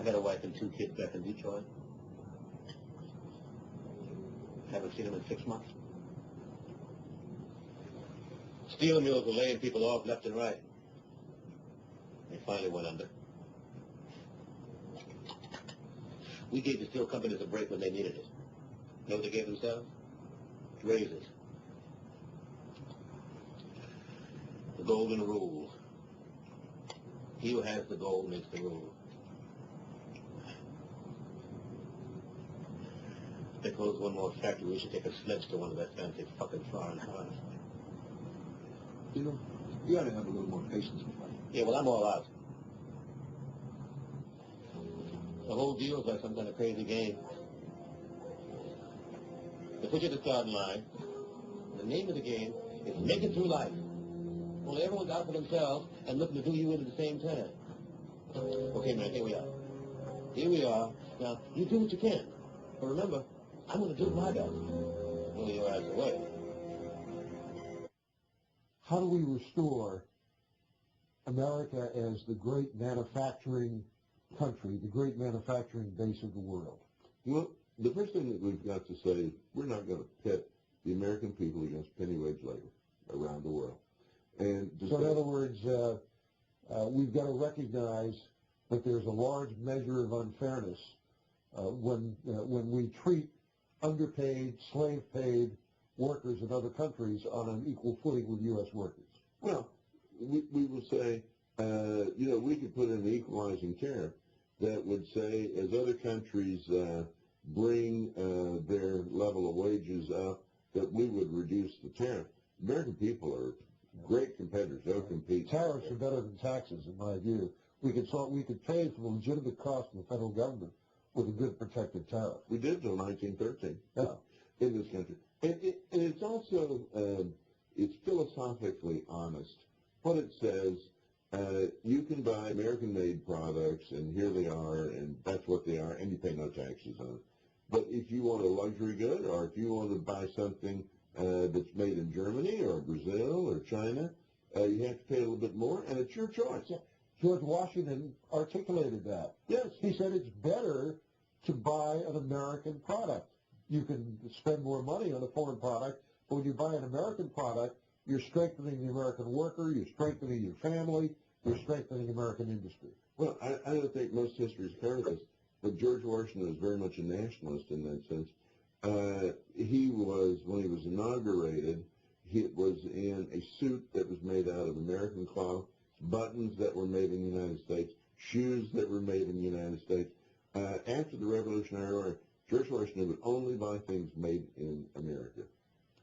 got a wife and 2 kids back in Detroit. Haven't seen them in 6 months. Steel mills were laying people off left and right. They finally went under. We gave the steel companies a break when they needed it. You know what they gave themselves? Raises. The golden rule. He who has the gold makes the rule. If they close one more factory, we should take a sledge to one of that fancy fucking foreign cars. You know, you ought to have a little more patience with me. Yeah, well, I'm all out. The whole deal is like some kind of crazy game. They put you at the starting line. The name of the game is Make It Through Life. Well, everyone's out for themselves and looking to do you in at the same time. Okay, man, here we are. Here we are. Now, you do what you can. But remember, I'm going to do my best. Blow your ass away. How do we restore America as the great manufacturing country, the great manufacturing base of the world? Well, the first thing that we've got to say is we're not going to pit the American people against penny wage labor around the world. And so in other words, we've got to recognize that there's a large measure of unfairness when we treat underpaid, slave-paid workers in other countries on an equal footing with U.S. workers. Well, we will say, we could put in an equalizing tariff that would say, as other countries bring their level of wages up, that we would reduce the tariff. American people are great competitors. They'll compete. Tariffs are better than taxes, in my view. We could pay for the legitimate cost of the federal government with a good protected tariff. We did until 1913 yeah. in this country. And it's also, it's philosophically honest. What it says, you can buy American-made products, and here they are, and that's what they are, and you pay no taxes on it. But if you want a luxury good, or if you want to buy something that's made in Germany or Brazil or China, you have to pay a little bit more, and it's your choice. Yeah. George Washington articulated that. Yes. He said it's better to buy an American product. You can spend more money on a foreign product, but when you buy an American product, you're strengthening the American worker, you're strengthening your family, you're strengthening American industry. Well, I don't think most history is fair to this, but George Washington was very much a nationalist in that sense. He was, when he was inaugurated, he was in a suit that was made out of American cloth, buttons that were made in the United States, shoes that were made in the United States. After the Revolutionary War, George Washington would only buy things made in America.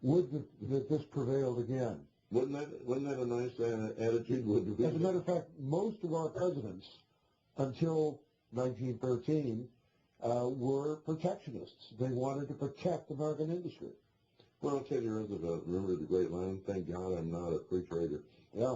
Would that this prevailed again? Wasn't that a nice attitude? As a matter of fact, most of our presidents, until 1913, were protectionists. They wanted to protect American industry. Well, Teddy Roosevelt, remember the great line, "Thank God I'm not a free trader." Yeah.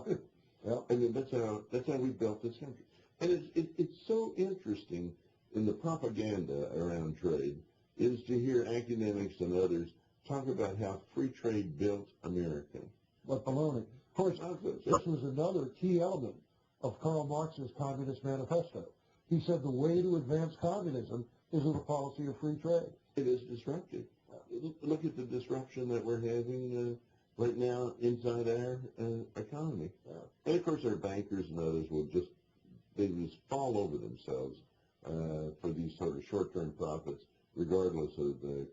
Yeah. I mean, that's how we built this country. And it's so interesting in the propaganda around trade is to hear academics and others talk about how free trade built America. But baloney. Of course, this was another key element of Karl Marx's Communist Manifesto. He said the way to advance communism is with a policy of free trade. It is disruptive. Look at the disruption that we're having right now inside our economy. And, of course, our bankers and others will just fall over themselves for these sort of short-term profits, regardless of the